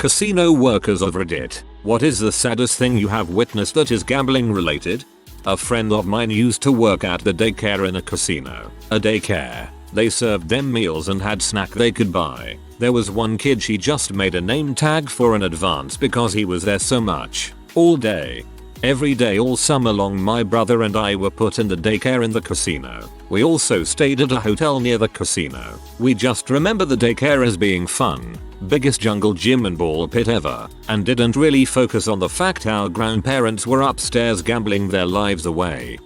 Casino workers of Reddit, what is the saddest thing you have witnessed that is gambling related? A friend of mine used to work at the daycare in a casino. A daycare. They served them meals and had snack they could buy. There was one kid she just made a name tag for in advance because he was there so much. All day. Every day all summer long my brother and I were put in the daycare in the casino. We also stayed at a hotel near the casino. We just remember the daycare as being fun. Biggest jungle gym and ball pit ever. And didn't really focus on the fact our grandparents were upstairs gambling their lives away.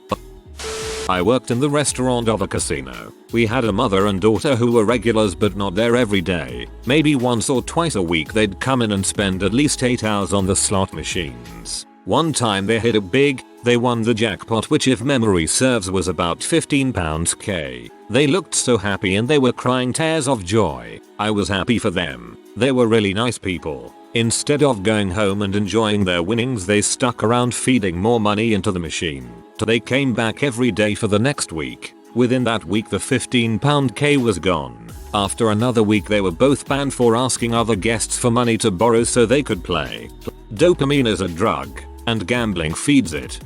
I worked in the restaurant of a casino. We had a mother and daughter who were regulars but not there every day. Maybe once or twice a week they'd come in and spend at least 8 hours on the slot machines. One time they hit it big. They won the jackpot, which if memory serves was about £15k. They looked so happy and they were crying tears of joy. I was happy for them. They were really nice people. Instead of going home and enjoying their winnings, they stuck around feeding more money into the machine. They came back every day for the next week. Within that week the £15k was gone. After another week they were both banned for asking other guests for money to borrow so they could play. Dopamine is a drug, and gambling feeds it.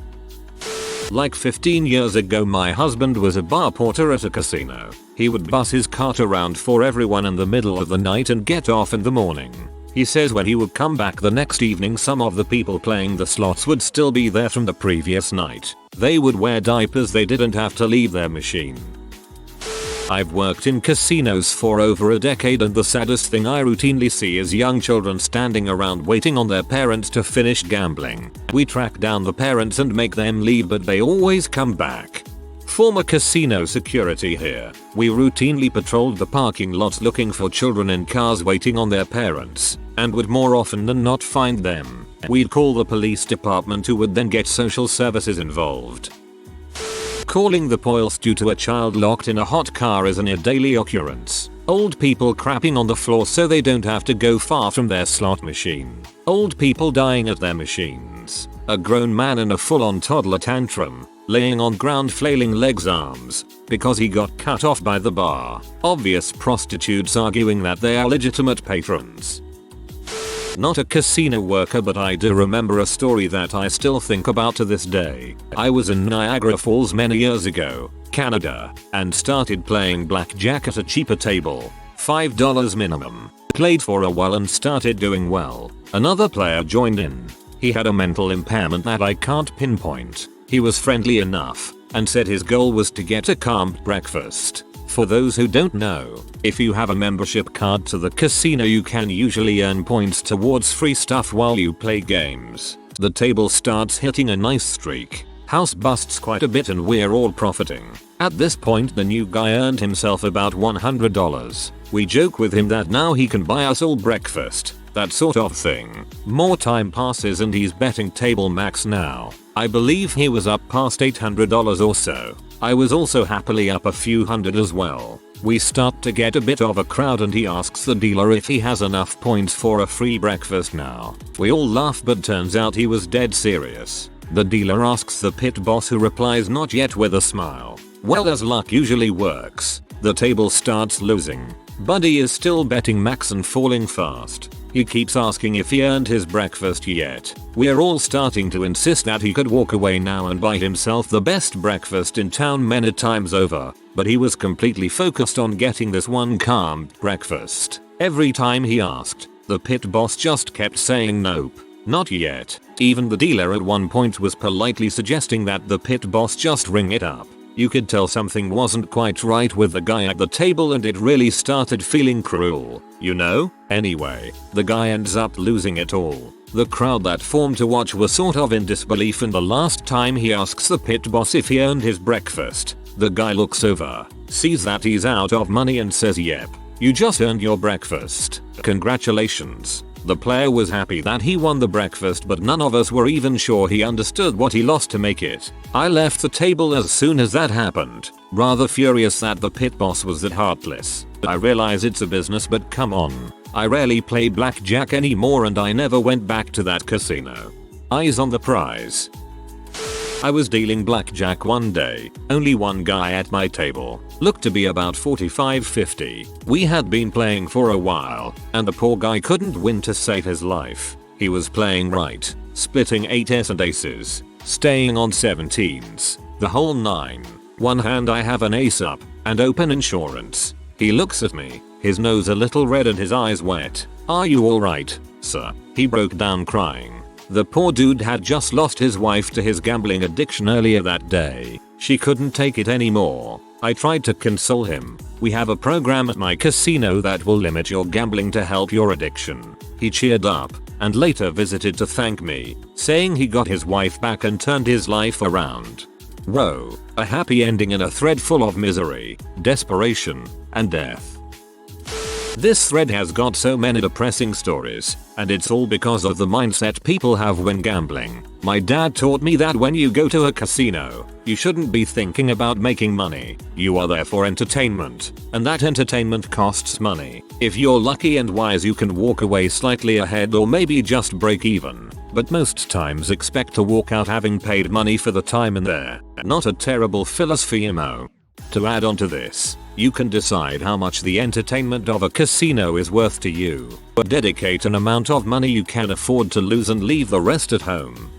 Like 15 years ago my husband was a bar porter at a casino. He would bus his cart around for everyone in the middle of the night and get off in the morning. He says when he would come back the next evening some of the people playing the slots would still be there from the previous night. They would wear diapers, they didn't have to leave their machine. I've worked in casinos for over a decade and the saddest thing I routinely see is young children standing around waiting on their parents to finish gambling. We track down the parents and make them leave but they always come back. Former casino security here. We routinely patrolled the parking lots looking for children in cars waiting on their parents, and would more often than not find them. We'd call the police department who would then get social services involved. Calling the police due to a child locked in a hot car is a daily occurrence. Old people crapping on the floor so they don't have to go far from their slot machine. Old people dying at their machines. A grown man in a full-on toddler tantrum, laying on ground flailing legs arms, because he got cut off by the bar. Obvious prostitutes arguing that they are legitimate patrons. Not a casino worker but I do remember a story that I still think about to this day. I was in Niagara Falls many years ago, Canada, and started playing blackjack at a cheaper table, $5 minimum. Played for a while and started doing well. Another player joined in. He had a mental impairment that I can't pinpoint. He was friendly enough and said his goal was to get a calm breakfast. For those who don't know, if you have a membership card to the casino you can usually earn points towards free stuff while you play games. The table starts hitting a nice streak. House busts quite a bit and we're all profiting. At this point the new guy earned himself about $100. We joke with him that now he can buy us all breakfast. That sort of thing. More time passes and he's betting table max now. I believe he was up past $800 or so. I was also happily up a few hundred as well. We start to get a bit of a crowd and he asks the dealer if he has enough points for a free breakfast now. We all laugh but turns out he was dead serious. The dealer asks the pit boss who replies not yet with a smile. Well, as luck usually works, the table starts losing. Buddy is still betting max and falling fast. He keeps asking if he earned his breakfast yet. We're all starting to insist that he could walk away now and buy himself the best breakfast in town many times over, but he was completely focused on getting this one calm breakfast. Every time he asked, the pit boss just kept saying nope, not yet. Even the dealer at one point was politely suggesting that the pit boss just ring it up. You could tell something wasn't quite right with the guy at the table and it really started feeling cruel, you know? Anyway, the guy ends up losing it all. The crowd that formed to watch were sort of in disbelief and the last time he asks the pit boss if he earned his breakfast, the guy looks over, sees that he's out of money and says yep, you just earned your breakfast. Congratulations. The player was happy that he won the breakfast but none of us were even sure he understood what he lost to make it. I left the table as soon as that happened, rather furious that the pit boss was that heartless. I realize it's a business but come on. I rarely play blackjack anymore and I never went back to that casino. Eyes on the prize. I was dealing blackjack one day, only one guy at my table. looked to be about 45-50. We had been playing for a while, and the poor guy couldn't win to save his life. He was playing right, splitting 8s and aces, staying on 17s, the whole 9. One hand I have an ace up, and open insurance. He looks at me, his nose a little red and his eyes wet. "Are you alright, sir?" He broke down crying. The poor dude had just lost his wife to his gambling addiction earlier that day. She couldn't take it anymore. I tried to console him. "We have a program at my casino that will limit your gambling to help your addiction." He cheered up, and later visited to thank me, saying he got his wife back and turned his life around. Whoa, a happy ending in a thread full of misery, desperation, and death. This thread has got so many depressing stories, and it's all because of the mindset people have when gambling. My dad taught me that when you go to a casino, you shouldn't be thinking about making money. You are there for entertainment, and that entertainment costs money. If you're lucky and wise, you can walk away slightly ahead or maybe just break even, but most times expect to walk out having paid money for the time in there. Not a terrible philosophy, mo. To add on to this, you can decide how much the entertainment of a casino is worth to you, but dedicate an amount of money you can afford to lose and leave the rest at home.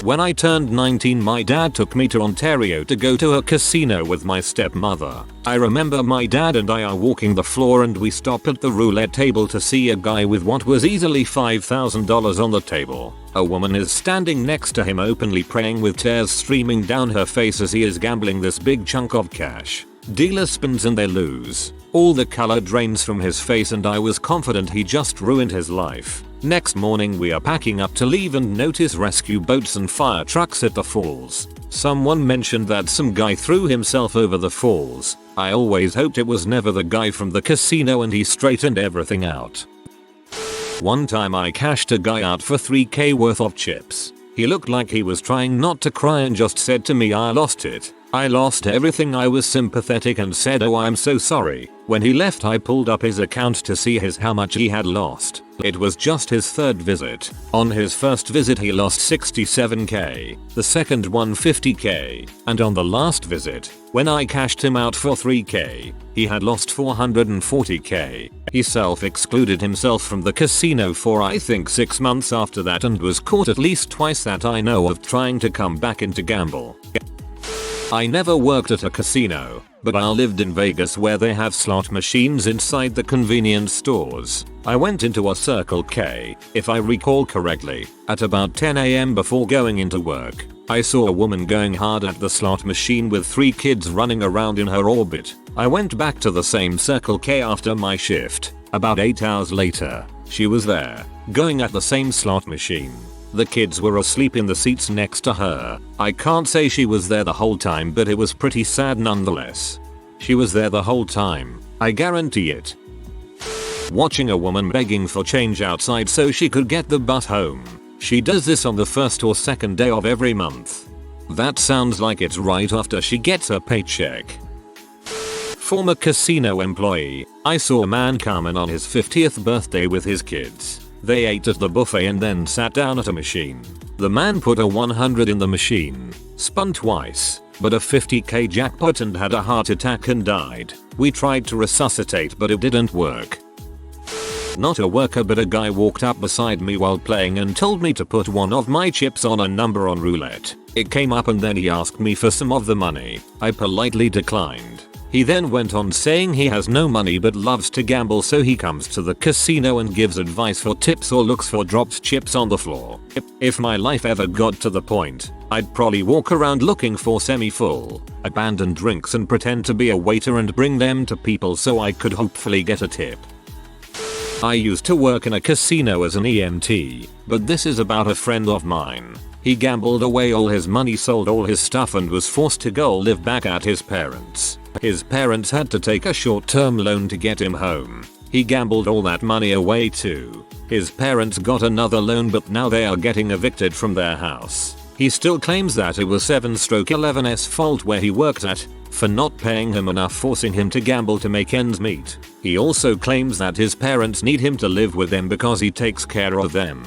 When I turned 19, my dad took me to Ontario to go to a casino with my stepmother. I remember my dad and I are walking the floor and we stop at the roulette table to see a guy with what was easily $5,000 on the table. A woman is standing next to him openly praying with tears streaming down her face as he is gambling this big chunk of cash. Dealer spins and they lose. All the color drains from his face and I was confident he just ruined his life. Next morning we are packing up to leave and notice rescue boats and fire trucks at the falls. Someone mentioned that some guy threw himself over the falls. I always hoped it was never the guy from the casino and he straightened everything out. One time I cashed a guy out for $3K worth of chips. He looked like he was trying not to cry and just said to me, "I lost it. I lost everything." I was sympathetic and said, "Oh, I'm so sorry." When he left, I pulled up his account to see how much he had lost. It was just his third visit. On his first visit he lost $67K, the second one $50K, and on the last visit, when I cashed him out for $3K, he had lost $440K. He self-excluded himself from the casino for I think 6 months after that and was caught at least twice that I know of trying to come back into gamble. I never worked at a casino, but I lived in Vegas where they have slot machines inside the convenience stores. I went into a Circle K, if I recall correctly, at about 10 AM before going into work. I saw a woman going hard at the slot machine with 3 kids running around in her orbit. I went back to the same Circle K after my shift. About 8 hours later, she was there, going at the same slot machine. The kids were asleep in the seats next to her. I can't say she was there the whole time, but it was pretty sad nonetheless. She was there the whole time, I guarantee it. Watching a woman begging for change outside so she could get the bus home. She does this on the first or second day of every month. That sounds like it's right after she gets her paycheck. Former casino employee. I saw a man come in on his 50th birthday with his kids. They ate at the buffet and then sat down at a machine. The man put a 100 in the machine, spun twice, but a $50K jackpot and had a heart attack and died. We tried to resuscitate but it didn't work. Not a worker but a guy walked up beside me while playing and told me to put one of my chips on a number on roulette. It came up and then he asked me for some of the money. I politely declined. He then went on saying he has no money but loves to gamble, so he comes to the casino and gives advice for tips or looks for dropped chips on the floor. If my life ever got to the point, I'd probably walk around looking for semi-full, abandoned drinks and pretend to be a waiter and bring them to people so I could hopefully get a tip. I used to work in a casino as an EMT, but this is about a friend of mine. He gambled away all his money, sold all his stuff and was forced to go live back at his parents'. His parents had to take a short-term loan to get him home. He gambled all that money away too. His parents got another loan but now they are getting evicted from their house. He still claims that it was 7/11's fault where he worked at for not paying him enough, forcing him to gamble to make ends meet. He also claims that his parents need him to live with them because he takes care of them.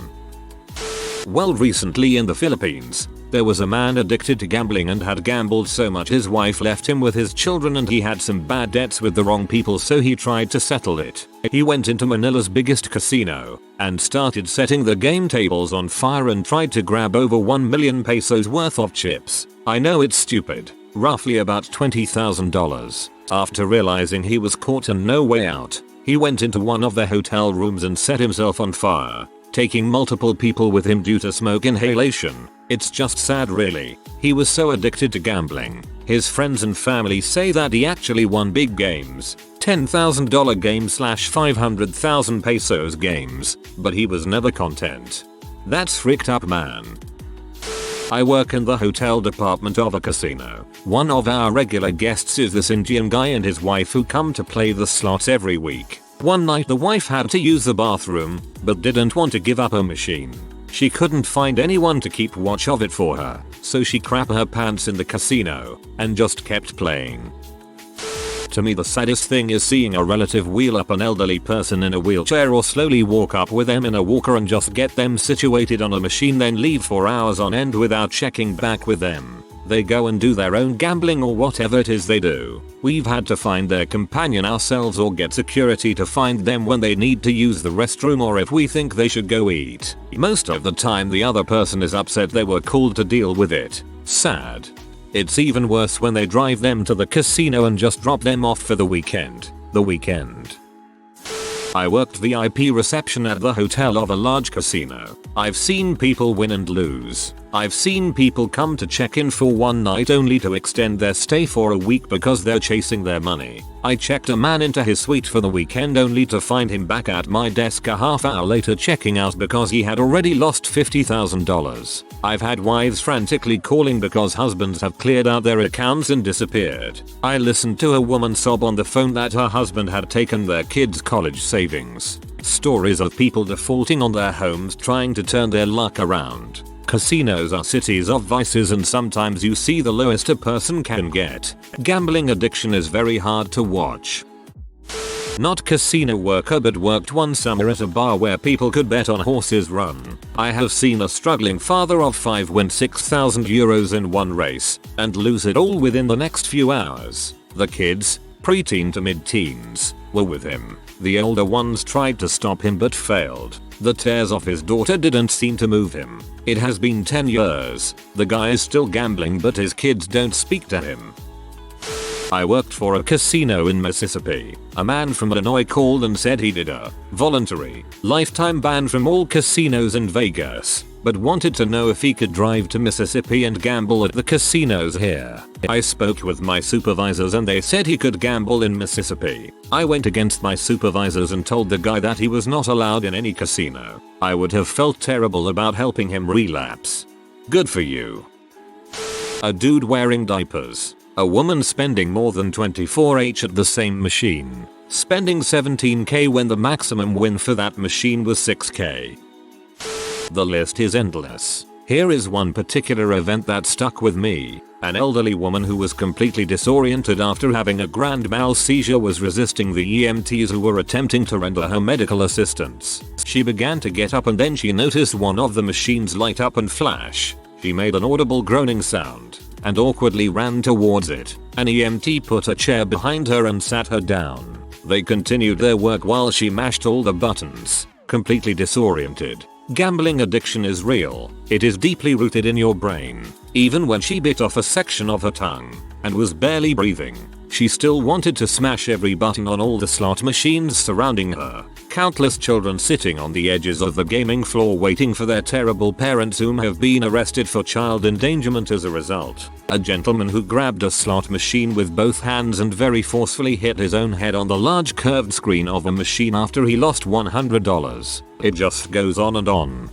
Well, recently in the Philippines, There was a man addicted to gambling and had gambled so much his wife left him with his children, and he had some bad debts with the wrong people, so he tried to settle it. He went into Manila's biggest casino and started setting the game tables on fire and tried to grab over 1 million pesos worth of chips. I know it's stupid, roughly about $20,000. After realizing he was caught and no way out, he went into one of the hotel rooms and set himself on fire, taking multiple people with him due to smoke inhalation. It's just sad really. He was so addicted to gambling. His friends and family say that he actually won big games, $10,000 games / 500,000 pesos games, but he was never content. That's freaked up, man. I work in the hotel department of a casino. One of our regular guests is this Indian guy and his wife who come to play the slots every week. One night the wife had to use the bathroom, but didn't want to give up her machine. She couldn't find anyone to keep watch of it for her, so she crapped her pants in the casino and just kept playing. To me, the saddest thing is seeing a relative wheel up an elderly person in a wheelchair or slowly walk up with them in a walker and just get them situated on a machine, then leave for hours on end without checking back with them. They go and do their own gambling or whatever it is they do. We've had to find their companion ourselves or get security to find them when they need to use the restroom or if we think they should go eat. Most of the time the other person is upset they were called to deal with it. Sad. It's even worse when they drive them to the casino and just drop them off for the weekend. I worked VIP reception at the hotel of a large casino. I've seen people win and lose. I've seen people come to check in for one night only to extend their stay for a week because they're chasing their money. I checked a man into his suite for the weekend only to find him back at my desk a half hour later checking out because he had already lost $50,000. I've had wives frantically calling because husbands have cleared out their accounts and disappeared. I listened to a woman sob on the phone that her husband had taken their kids' college savings. Stories of people defaulting on their homes trying to turn their luck around. Casinos are cities of vices and sometimes you see the lowest a person can get. Gambling addiction is very hard to watch. Not casino worker, but worked one summer at a bar where people could bet on horses run. I have seen a struggling father of 5 win €6,000 in one race and lose it all within the next few hours. The kids, preteen to mid-teens, were with him. The older ones tried to stop him but failed. The tears of his daughter didn't seem to move him. It has been 10 years. The guy is still gambling but his kids don't speak to him. I worked for a casino in Mississippi. A man from Illinois called and said he did a voluntary lifetime ban from all casinos in Vegas, but wanted to know if he could drive to Mississippi and gamble at the casinos here. I spoke with my supervisors and they said he could gamble in Mississippi. I went against my supervisors and told the guy that he was not allowed in any casino. I would have felt terrible about helping him relapse. Good for you. A dude wearing diapers. A woman spending more than 24H at the same machine. Spending $17K when the maximum win for that machine was $6K. The list is endless. Here is one particular event that stuck with me. An elderly woman who was completely disoriented after having a grand mal seizure was resisting the EMTs who were attempting to render her medical assistance. She began to get up and then she noticed one of the machines light up and flash. She made an audible groaning sound and awkwardly ran towards it. An EMT put a chair behind her and sat her down. They continued their work while she mashed all the buttons, completely disoriented. Gambling addiction is real. It is deeply rooted in your brain. Even when she bit off a section of her tongue and was barely breathing, she still wanted to smash every button on all the slot machines surrounding her. Countless children sitting on the edges of the gaming floor waiting for their terrible parents whom have been arrested for child endangerment as a result. A gentleman who grabbed a slot machine with both hands and very forcefully hit his own head on the large curved screen of a machine after he lost $100. It just goes on and on.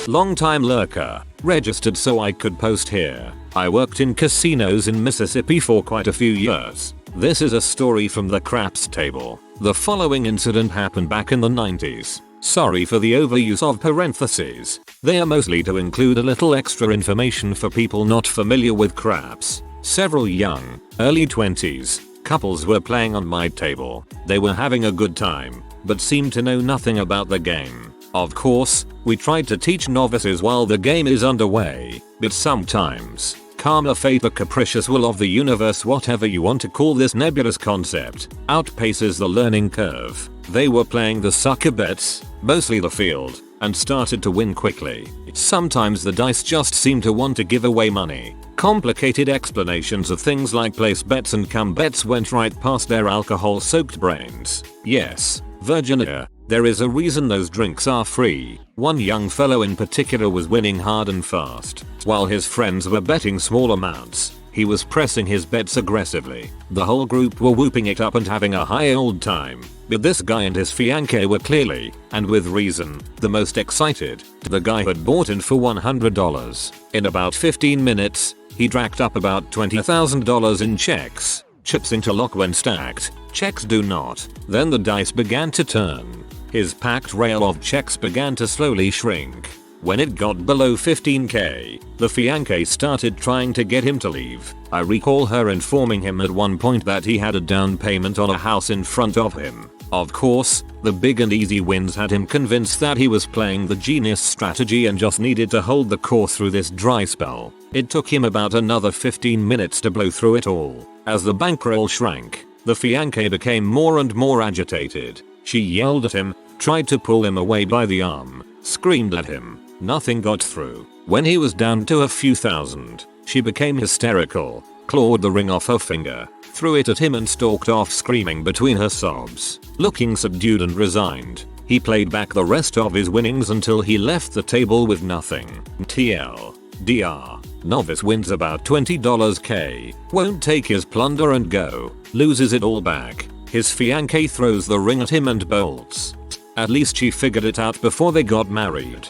Long-time lurker. Registered so I could post here. I worked in casinos in Mississippi for quite a few years. This is a story from the craps table. The following incident happened back in the 90s. Sorry for the overuse of parentheses. They are mostly to include a little extra information for people not familiar with craps. Several young, early 20s, couples were playing on my table. They were having a good time, but seemed to know nothing about the game. Of course, we tried to teach novices while the game is underway, but sometimes, karma, fate, or capricious will of the universe, whatever you want to call this nebulous concept, outpaces the learning curve. They were playing the sucker bets, mostly the field, and started to win quickly. Sometimes the dice just seem to want to give away money. Complicated explanations of things like place bets and come bets went right past their alcohol-soaked brains. Yes, Virginia, there is a reason those drinks are free. One young fellow in particular was winning hard and fast. While his friends were betting small amounts, he was pressing his bets aggressively. The whole group were whooping it up and having a high old time. But this guy and his fiancée were clearly, and with reason, the most excited. The guy had bought in for $100. In about 15 minutes, he racked up about $20,000 in checks. Chips interlock when stacked, checks do not. Then the dice began to turn. His packed rail of checks began to slowly shrink. When it got below 15k, the fiancée started trying to get him to leave. I recall her informing him at one point that he had a down payment on a house in front of him. Of course, the big and easy wins had him convinced that he was playing the genius strategy and just needed to hold the course through this dry spell. It took him about another 15 minutes to blow through it all. As the bankroll shrank, the fiancée became more and more agitated. She yelled at him, tried to pull him away by the arm, screamed at him. Nothing got through. When he was down to a few thousand, she became hysterical, clawed the ring off her finger, threw it at him and stalked off screaming between her sobs. Looking subdued and resigned, he played back the rest of his winnings until he left the table with nothing. TLDR. Novice wins about $20k, won't take his plunder and go, loses it all back. His fiancée throws the ring at him and bolts. At least she figured it out before they got married.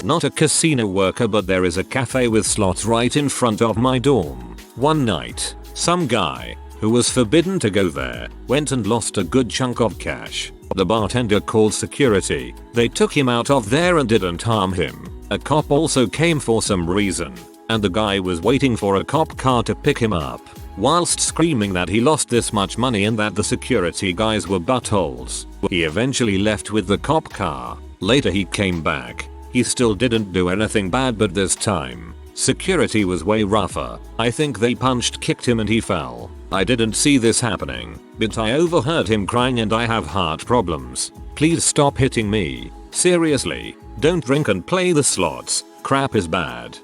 Not a casino worker, but there is a cafe with slots right in front of my dorm. One night, some guy, who was forbidden to go there, went and lost a good chunk of cash. The bartender called security. They took him out of there and didn't harm him. A cop also came for some reason, and the guy was waiting for a cop car to pick him up, whilst screaming that he lost this much money and that the security guys were buttholes. He eventually left with the cop car. Later he came back. He still didn't do anything bad, but this time, security was way rougher. I think they kicked him and he fell. I didn't see this happening, but I overheard him crying and I have heart problems. Please stop hitting me. Seriously, don't drink and play the slots. Crap is bad.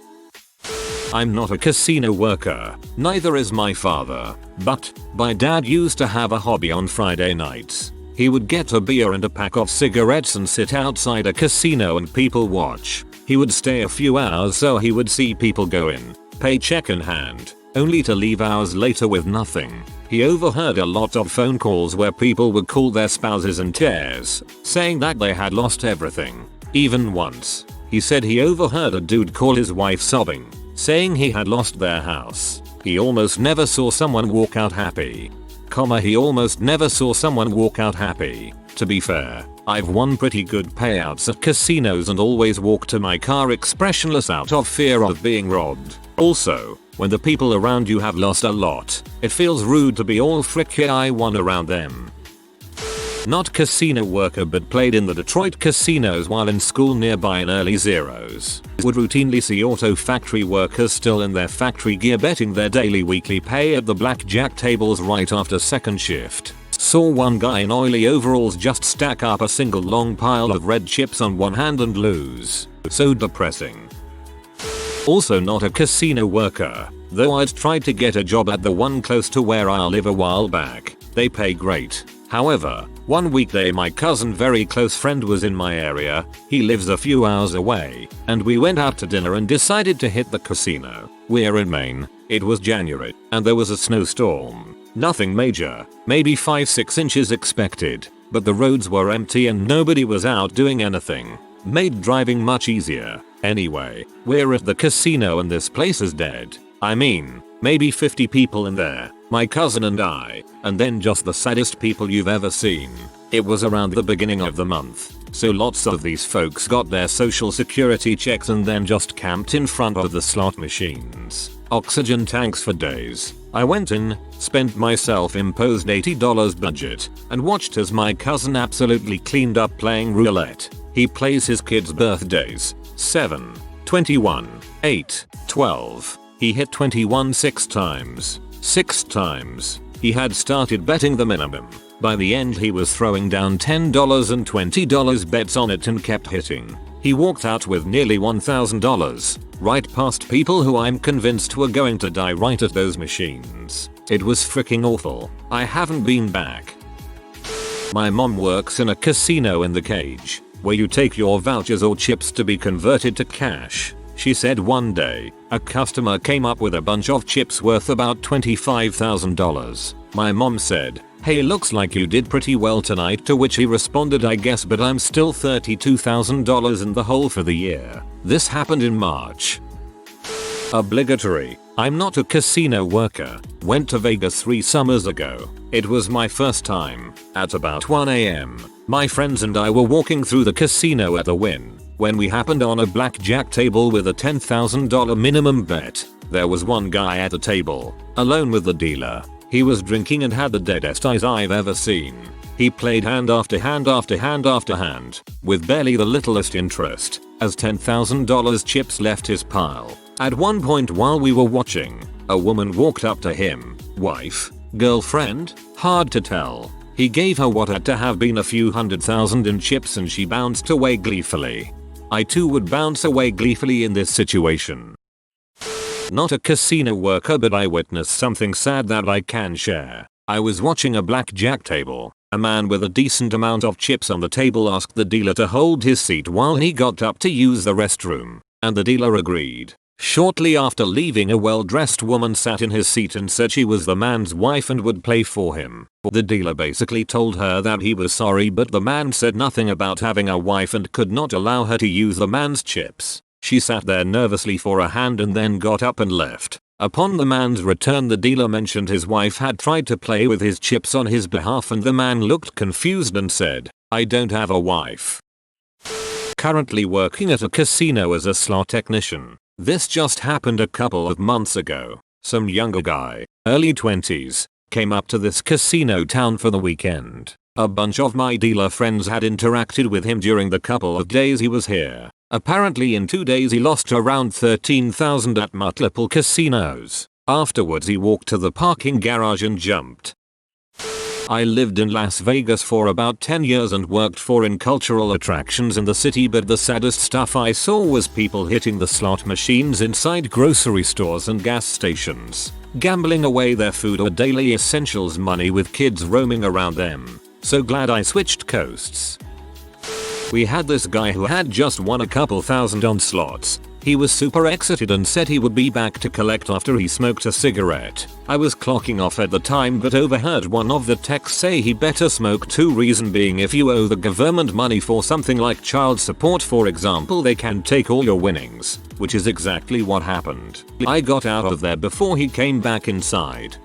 I'm not a casino worker, neither is my father, but my dad used to have a hobby on Friday nights. He would get a beer and a pack of cigarettes and sit outside a casino and people watch. He would stay a few hours so he would see people go in, paycheck in hand, only to leave hours later with nothing. He overheard a lot of phone calls where people would call their spouses in tears, saying that they had lost everything. Even once, he said he overheard a dude call his wife sobbing, saying he had lost their house. He almost never saw someone walk out happy. He almost never saw someone walk out happy. To be fair, I've won pretty good payouts at casinos and always walk to my car expressionless out of fear of being robbed. Also, when the people around you have lost a lot, it feels rude to be all frick yeah I won around them. Not casino worker, but played in the Detroit casinos while in school nearby in early zeros. Would routinely see auto factory workers still in their factory gear betting their daily weekly pay at the blackjack tables right after second shift. Saw one guy in oily overalls just stack up a single long pile of red chips on one hand and lose. So depressing. Also not a casino worker, though I'd tried to get a job at the one close to where I live a while back. They pay great. However, one weekday my cousin, very close friend, was in my area. He lives a few hours away, and we went out to dinner and decided to hit the casino. We're in Maine. It was January, and there was a snowstorm. Nothing major, maybe 5-6 inches expected, but the roads were empty and nobody was out doing anything. Made driving much easier. Anyway, we're at the casino and this place is dead. I mean, maybe 50 people in there. My cousin and I, and then just the saddest people you've ever seen. It was around the beginning of the month, so lots of these folks got their social security checks and then just camped in front of the slot machines. Oxygen tanks for days. I went in, spent my self-imposed $80 budget, and watched as my cousin absolutely cleaned up playing roulette. He plays his kids' birthdays. 7, 21, 8, 12. He hit 21 6 times. 6 times. He had started betting the minimum. By the end he was throwing down $10 and $20 bets on it and kept hitting. He walked out with nearly $1,000, right past people who I'm convinced were going to die right at those machines. It was freaking awful. I haven't been back. My mom works in a casino in the Cage, where you take your vouchers or chips to be converted to cash. She said one day, a customer came up with a bunch of chips worth about $25,000. My mom said, "Hey, looks like you did pretty well tonight," to which he responded, "I guess, but I'm still $32,000 in the hole for the year." This happened in March. Obligatory. I'm not a casino worker. Went to Vegas 3 summers ago. It was my first time. At about 1 AM, my friends and I were walking through the casino at the Wynn when we happened on a blackjack table with a $10,000 minimum bet. There was one guy at the table, alone with the dealer. He was drinking and had the deadest eyes I've ever seen. He played hand after hand after hand after hand, with barely the littlest interest, as $10,000 chips left his pile. At one point while we were watching, a woman walked up to him. Wife? Girlfriend? Hard to tell. He gave her what had to have been a few $100,000 in chips and she bounced away gleefully. I too would bounce away gleefully in this situation. Not a casino worker, but I witnessed something sad that I can share. I was watching a blackjack table. A man with a decent amount of chips on the table asked the dealer to hold his seat while he got up to use the restroom, and the dealer agreed. Shortly after leaving, a well-dressed woman sat in his seat and said she was the man's wife and would play for him. The dealer basically told her that he was sorry, but the man said nothing about having a wife and could not allow her to use the man's chips. She sat there nervously for a hand and then got up and left. Upon the man's return, the dealer mentioned his wife had tried to play with his chips on his behalf, and the man looked confused and said, "I don't have a wife." Currently working at a casino as a slot technician. This just happened a couple of months ago. Some younger guy, early 20s, came up to this casino town for the weekend. A bunch of my dealer friends had interacted with him during the couple of days he was here. Apparently in 2 days he lost around $13,000 at multiple casinos. Afterwards he walked to the parking garage and jumped. I lived in Las Vegas for about 10 years and worked in cultural attractions in the city, but the saddest stuff I saw was people hitting the slot machines inside grocery stores and gas stations, gambling away their food or daily essentials money with kids roaming around them. So glad I switched coasts. We had this guy who had just won a couple thousand on slots. He was super excited and said he would be back to collect after he smoked a cigarette. I was clocking off at the time but overheard one of the techs say he better smoke too, reason being if you owe the government money for something like child support for example, they can take all your winnings, which is exactly what happened. I got out of there before he came back inside.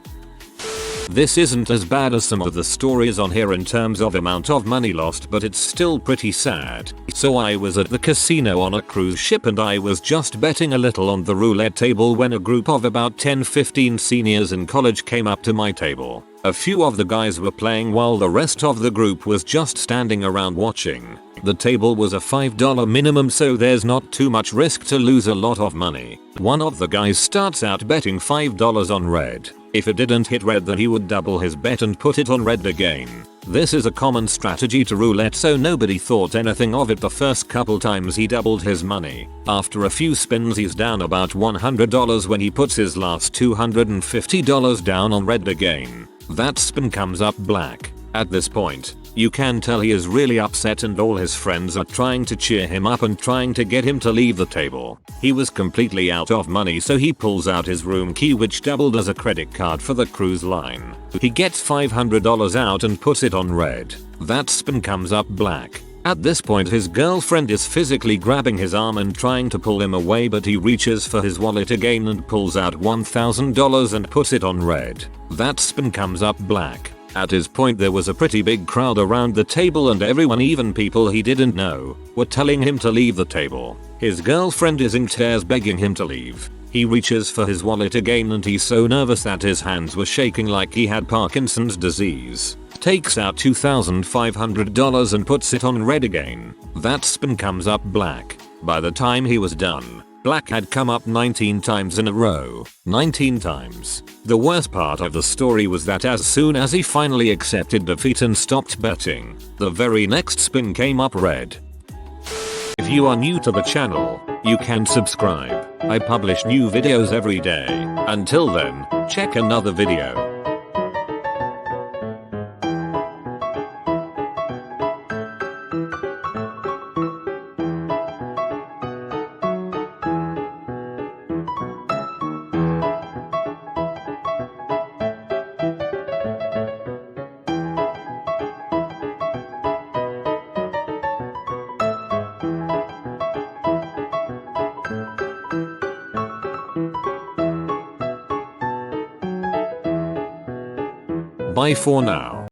This isn't as bad as some of the stories on here in terms of amount of money lost, but it's still pretty sad. So I was at the casino on a cruise ship and I was just betting a little on the roulette table when a group of about 10-15 seniors in college came up to my table. A few of the guys were playing while the rest of the group was just standing around watching. The table was a $5 minimum, so there's not too much risk to lose a lot of money. One of the guys starts out betting $5 on red. If it didn't hit red, then he would double his bet and put it on red again. This is a common strategy to roulette, so nobody thought anything of it the first couple times he doubled his money. After a few spins he's down about $100 when he puts his last $250 down on red again. That spin comes up black. At this point, you can tell he is really upset and all his friends are trying to cheer him up and trying to get him to leave the table. He was completely out of money, so he pulls out his room key, which doubled as a credit card for the cruise line. He gets $500 out and puts it on red. That spin comes up black. At this point his girlfriend is physically grabbing his arm and trying to pull him away, but he reaches for his wallet again and pulls out $1,000 and puts it on red. That spin comes up black. At his point there was a pretty big crowd around the table and everyone, even people he didn't know, were telling him to leave the table. His girlfriend is in tears begging him to leave. He reaches for his wallet again and he's so nervous that his hands were shaking like he had Parkinson's disease. takes out $2,500 and puts it on red again. That spin comes up black. By the time he was done, black had come up 19 times in a row. 19 times. The worst part of the story was that as soon as he finally accepted defeat and stopped betting, the very next spin came up red. If you are new to the channel, you can subscribe. I publish new videos every day. Until then, check another video. Bye for now.